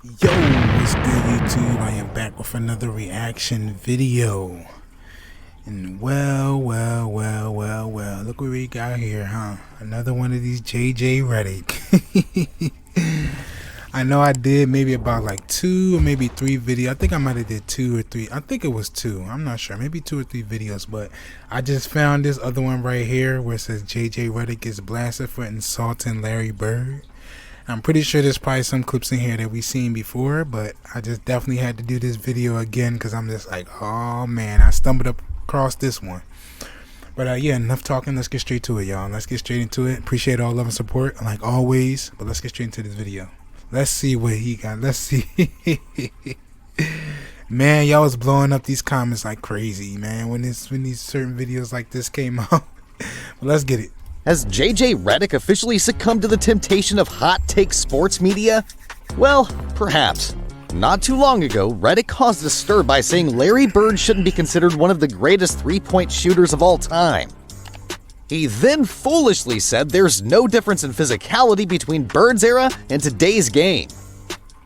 Yo, what's good YouTube? I am back with another reaction video. And well, look what we got here, huh? Another one of these jjredick. I know I did maybe about like 2 or maybe 3 videos. I think I might have did 2 or 3. I think it was 2. I'm not sure. Maybe 2 or 3 videos. But I just found this other one right here where it says jjredick is blasted for insulting Larry Bird. I'm pretty sure there's probably some clips in here that we've seen before, but I just definitely had to do this video again because I'm just like, oh man, I stumbled up across this one. But yeah, enough talking. Let's get straight to it, y'all. Let's get straight into it. Appreciate all love and support, like always. But let's get straight into this video. Let's see what he got. Let's see. Man, y'all was blowing up these comments like crazy, man, when these certain videos like this came out. But let's get it. Has jjredick officially succumbed to the temptation of hot take sports media? Well, perhaps. Not too long ago, Redick caused a stir by saying Larry Bird shouldn't be considered one of the greatest three-point shooters of all time. He then foolishly said there's no difference in physicality between Bird's era and today's game.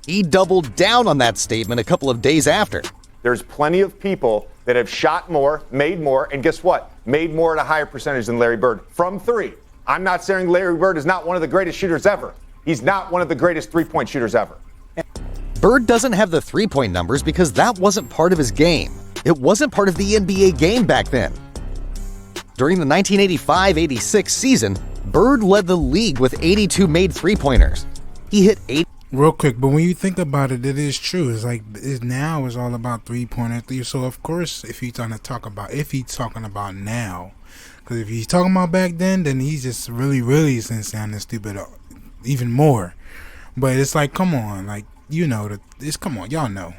He doubled down on that statement a couple of days after. There's plenty of people that have shot more, made more, and guess what? Made more at a higher percentage than Larry Bird from 3. I'm not saying Larry Bird is not one of the greatest shooters ever. He's not one of the greatest three-point shooters ever. Bird doesn't have the three-point numbers because that wasn't part of his game. It wasn't part of the NBA game back then. During the 1985-86 season, Bird led the league with 82 made three-pointers. He hit 8. Real quick, but when you think about it, it is true. It's like now is all about three-pointer. So of course, if he's talking about now, because if he's talking about back then he's just really sounding stupid, even more. But it's like, come on, like come on, y'all know.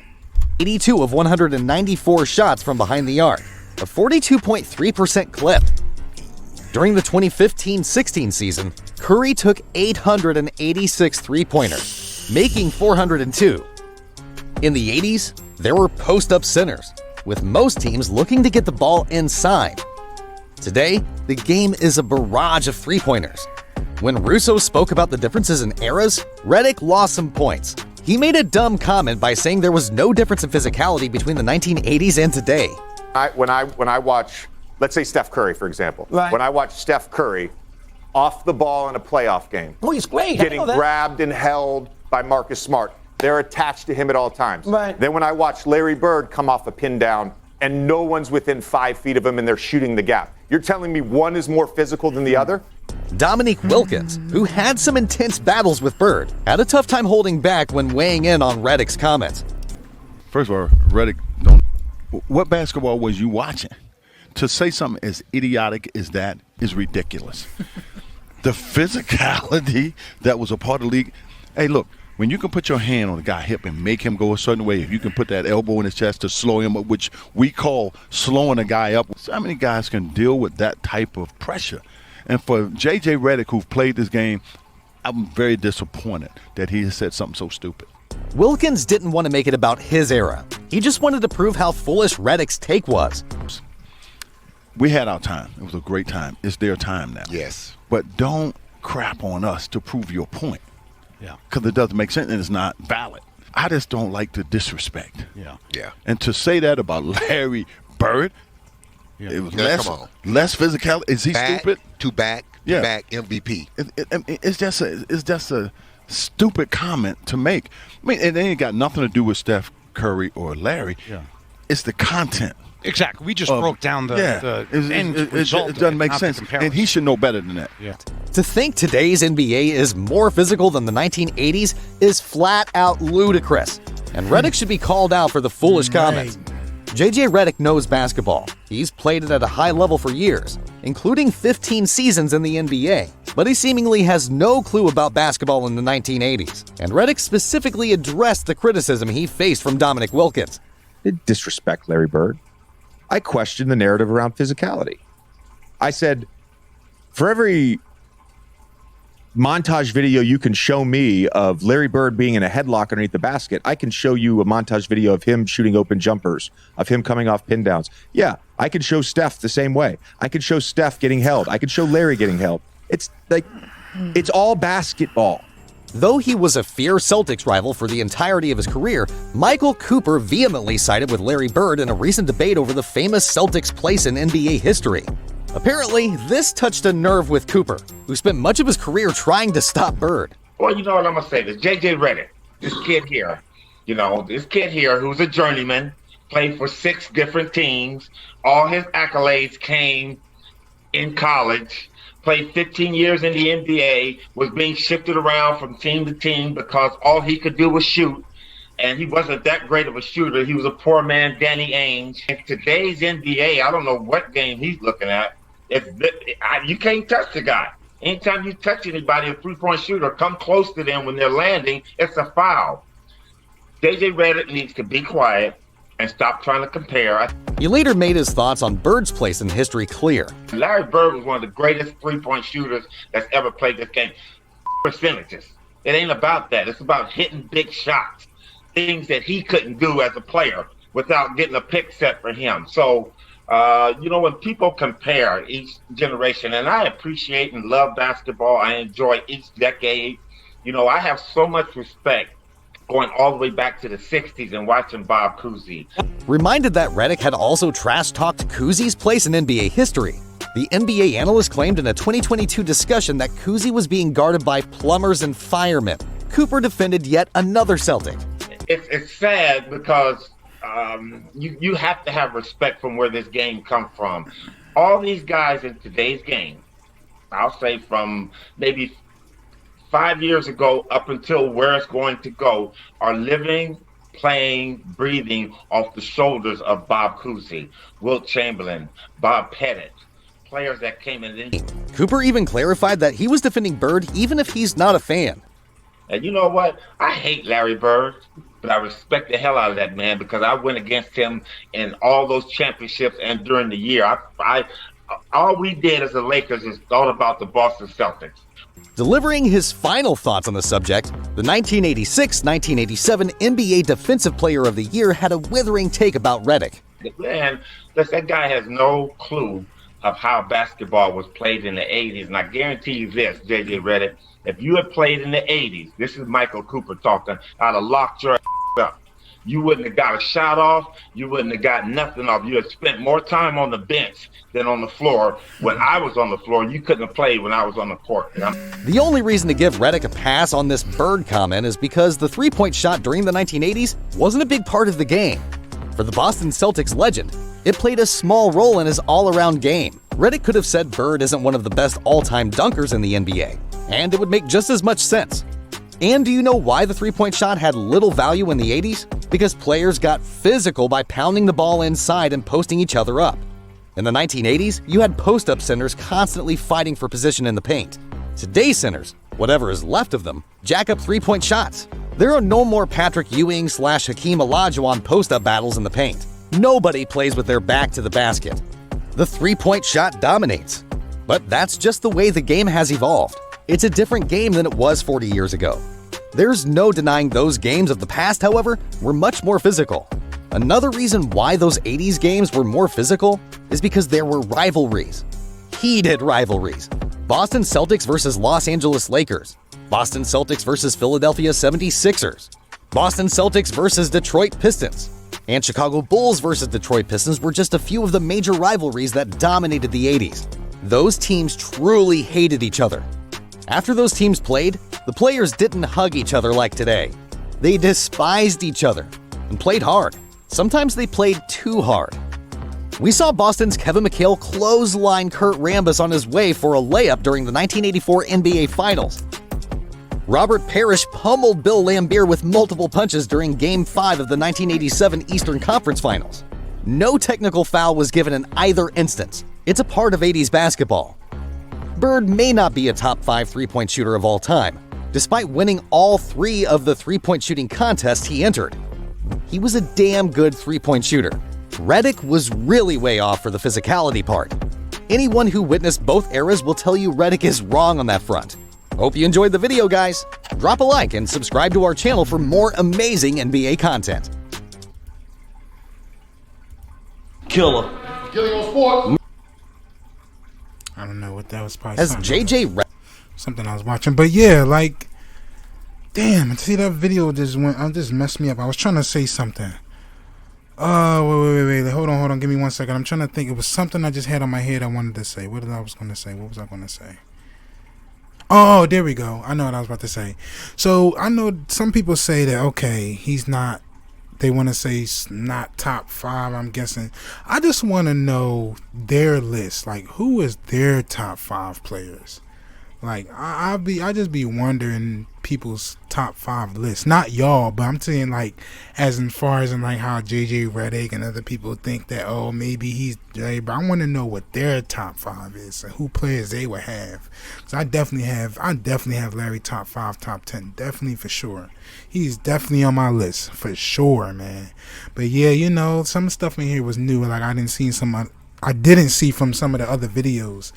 82 of 194 shots from behind the arc, a 42.3% clip. During the 2015-16 season, Curry took 886 three-pointers, making 402. In the 80s, there were post-up centers, with most teams looking to get the ball inside. Today, the game is a barrage of three-pointers. When Russo spoke about the differences in eras, Redick lost some points. He made a dumb comment by saying there was no difference in physicality between the 1980s and today. When I watch, let's say Steph Curry, for example. Right. When I watch Steph Curry off the ball in a playoff game, Oh, he's great. getting I know that. grabbed and held by Marcus Smart, they're attached to him at all times. Right. Then when I watch Larry Bird come off a pin down and no one's within 5 feet of him and they're shooting the gap, you're telling me one is more physical than the other? Dominique Wilkins, who had some intense battles with Bird, had a tough time holding back when weighing in on Redick's comments. First of all, Redick, what basketball was you watching? To say something as idiotic as that is ridiculous. The physicality that was a part of the league. Hey, look, when you can put your hand on a guy's hip and make him go a certain way, if you can put that elbow in his chest to slow him up, which we call slowing a guy up, how many guys can deal with that type of pressure? And for jjredick, who've played this game, I'm very disappointed that he has said something so stupid. Wilkins didn't want to make it about his era. He just wanted to prove how foolish Redick's take was. We had our time. It was a great time. It's their time now. Yes. But don't crap on us to prove your point. Yeah. Because it doesn't make sense and it's not valid. I just don't like to disrespect. Yeah. And to say that about Larry Bird, it was less physical. Is he stupid? Back MVP. It's just a stupid comment to make. I mean, it ain't got nothing to do with Steph Curry or Larry. Yeah. It's the content. Exactly. We just broke down the end result. It doesn't make not the sense. comparison. And he should know better than that. Yeah. To think today's NBA is more physical than the 1980s is flat out ludicrous, and Redick should be called out for the foolish comments. jjredick knows basketball. He's played it at a high level for years, including 15 seasons in the NBA, but he seemingly has no clue about basketball in the 1980s, and Redick specifically addressed the criticism he faced from Dominique Wilkins. Didn't disrespect Larry Bird. I questioned the narrative around physicality. I said, for every montage video you can show me of Larry Bird being in a headlock underneath the basket, I can show you a montage video of him shooting open jumpers, of him coming off pin downs. Yeah, I could show Steph the same way. I could show Steph getting held. I could show Larry getting held. It's like, it's all basketball. Though he was a fierce Celtics rival for the entirety of his career, Michael Cooper vehemently sided with Larry Bird in a recent debate over the famous Celtics' place in NBA history. Apparently, this touched a nerve with Cooper, who spent much of his career trying to stop Bird. Well, you know what I'm going to say? This jjredick, this kid here, who's a journeyman, played for 6 different teams. All his accolades came in college. Played 15 years in the NBA, was being shifted around from team to team because all he could do was shoot. And he wasn't that great of a shooter. He was a poor man, Danny Ainge. In today's NBA, I don't know what game he's looking at. You can't touch the guy. Anytime you touch anybody, a three-point shooter, come close to them when they're landing, it's a foul. jjredick needs to be quiet and stop trying to compare. He later made his thoughts on Bird's place in history clear. Larry Bird was one of the greatest three-point shooters that's ever played this game. Percentages. It ain't about that. It's about hitting big shots, things that he couldn't do as a player without getting a pick set for him. So, when people compare each generation, and I appreciate and love basketball, I enjoy each decade. I have so much respect going all the way back to the 60s and watching Bob Cousy. Reminded that Redick had also trash-talked Cousy's place in NBA history. The NBA analyst claimed in a 2022 discussion that Cousy was being guarded by plumbers and firemen. Cooper defended yet another Celtic. It's sad because you have to have respect from where this game comes from. All these guys in today's game, I'll say from maybe 5 years ago up until where it's going to go, are living, playing, breathing off the shoulders of Bob Cousy, Wilt Chamberlain, Bob Pettit, players that came in. Cooper even clarified that he was defending Bird even if he's not a fan. And you know what? I hate Larry Bird, but I respect the hell out of that man because I went against him in all those championships and during the year. All we did as the Lakers is thought about the Boston Celtics. Delivering his final thoughts on the subject, the 1986-1987 NBA Defensive Player of the Year had a withering take about Redick. Man, that guy has no clue of how basketball was played in the 80s. And I guarantee you this, jjredick, if you had played in the 80s, this is Michael Cooper talking, I'd have locked your up. You wouldn't have got a shot off. You wouldn't have got nothing off. You had spent more time on the bench than on the floor. When I was on the floor, you couldn't have played when I was on the court. The only reason to give Redick a pass on this Bird comment is because the three-point shot during the 1980s wasn't a big part of the game. For the Boston Celtics legend, it played a small role in his all-around game. Redick could have said Bird isn't one of the best all-time dunkers in the NBA, and it would make just as much sense. And do you know why the three-point shot had little value in the 80s? Because players got physical by pounding the ball inside and posting each other up. In the 1980s, you had post-up centers constantly fighting for position in the paint. Today's centers, whatever is left of them, jack up three-point shots. There are no more Patrick Ewing / Hakeem Olajuwon post-up battles in the paint. Nobody plays with their back to the basket. The three-point shot dominates. But that's just the way the game has evolved. It's a different game than it was 40 years ago. There's no denying those games of the past, however, were much more physical. Another reason why those 80s games were more physical is because there were rivalries. Heated rivalries. Boston Celtics versus Los Angeles Lakers. Boston Celtics versus Philadelphia 76ers. Boston Celtics versus Detroit Pistons. And Chicago Bulls versus Detroit Pistons were just a few of the major rivalries that dominated the 80s. Those teams truly hated each other. After those teams played, the players didn't hug each other like today. They despised each other and played hard. Sometimes they played too hard. We saw Boston's Kevin McHale clothesline Kurt Rambis on his way for a layup during the 1984 NBA Finals. Robert Parrish pummeled Bill Laimbeer with multiple punches during Game 5 of the 1987 Eastern Conference Finals. No technical foul was given in either instance. It's a part of 80s basketball. Bird may not be a top 5 three-point shooter of all time, despite winning all 3 of the three-point shooting contests he entered. He was a damn good three-point shooter. Redick was really way off for the physicality part. Anyone who witnessed both eras will tell you Redick is wrong on that front. Hope you enjoyed the video, guys. Drop a like and subscribe to our channel for more amazing NBA content. Killer. Killing on sport. I don't know what that was. Probably As something, JJ something I was watching, but yeah, like Damn, see that video just messed me up. I was trying to say something. Wait. Hold on. Give me 1 second. I'm trying to think. It was something I just had on my head I wanted to say. What was I going to say? Oh, there we go. I know what I was about to say. So, I know some people say that, okay, he's not, they want to say he's not top 5, I'm guessing. I just want to know their list. Like, who is their top 5 players? Like, I just be wondering people's top 5 lists. Not y'all, but I'm saying, like, as far as in, like, how jjredick and other people think that, oh, maybe he's Jay, but I want to know what their top 5 is and who players they would have. Because I definitely have Larry top 5, top 10. Definitely, for sure. He's definitely on my list, for sure, man. But, yeah, you know, some stuff in here was new. Like, I didn't see from some of the other videos.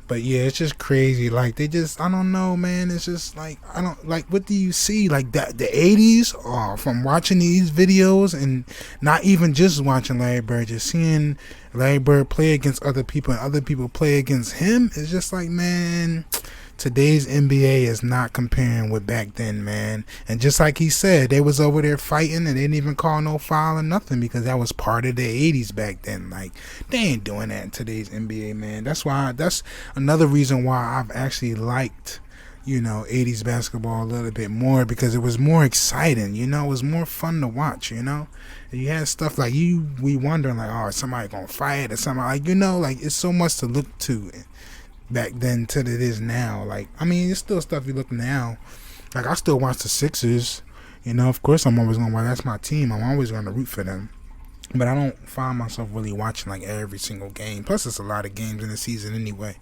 But yeah, it's just crazy. Like, I don't know, man. It's just like, what do you see? Like, that the 80s, from watching these videos and not even just watching Larry Bird, just seeing Larry Bird play against other people and other people play against him. It's just like, man, today's NBA is not comparing with back then, man. And just like he said, they was over there fighting and they didn't even call no foul or nothing because that was part of the 80s back then. Like, they ain't doing that in today's NBA, man. That's another reason why I've actually liked, you know, 80s basketball a little bit more, because it was more exciting, you know. It was more fun to watch, you know. And you had stuff like we wondering like, oh, is somebody gonna fight or something, like, you know, like, it's so much to look to back then to it is now. Like, I mean, it's still stuff you look now. Like, I still watch the Sixers, you know. Of course I'm always gonna watch, that's my team, I'm always gonna root for them. But I don't find myself really watching like every single game. Plus, it's a lot of games in the season anyway.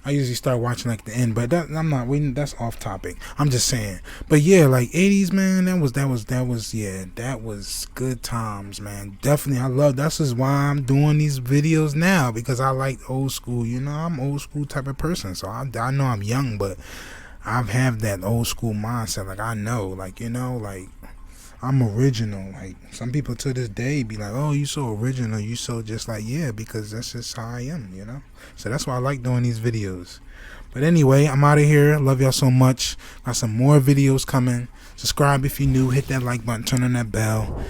I usually start watching like the end, but that's off topic. I'm just saying. But yeah, like 80s, man, that was good times, man. Definitely, that's just why I'm doing these videos now, because I like old school. You know, I'm old school type of person, so I know I'm young, but I have that old school mindset. Like, I know, like, you know, like, I'm original. Like, some people to this day be like, oh, you so original, you so just like, yeah, because that's just how I am, you know. So that's why I like doing these videos. But anyway, I'm out of here. Love y'all so much. Got some more videos coming. Subscribe if you're new. Hit that like button. Turn on that bell.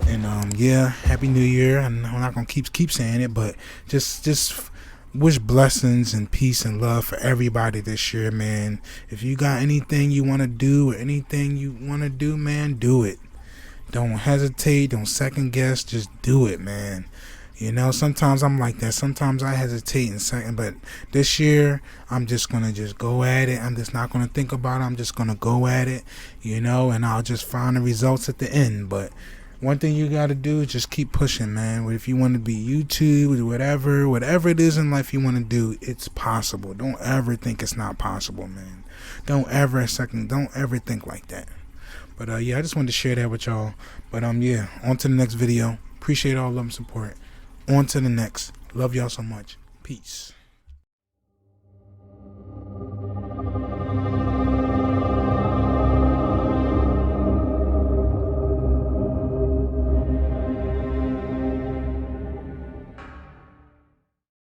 And yeah, Happy New Year. And I'm not gonna keep saying it, but just wish blessings and peace and love for everybody this year, man. If you got anything you want to do or anything you want to do, man, do it. Don't hesitate. Don't second guess. Just do it, man. You know, sometimes I'm like that. Sometimes I hesitate and second, but this year I'm just going to just go at it. I'm just not going to think about it. I'm just going to go at it, you know, and I'll just find the results at the end. But one thing you got to do is just keep pushing, man. If you want to be YouTube or whatever it is in life you want to do, it's possible. Don't ever think it's not possible, man. Don't ever think like that. But yeah, I just wanted to share that with y'all. But yeah, on to the next video. Appreciate all love and support. On to the next. Love y'all so much. Peace.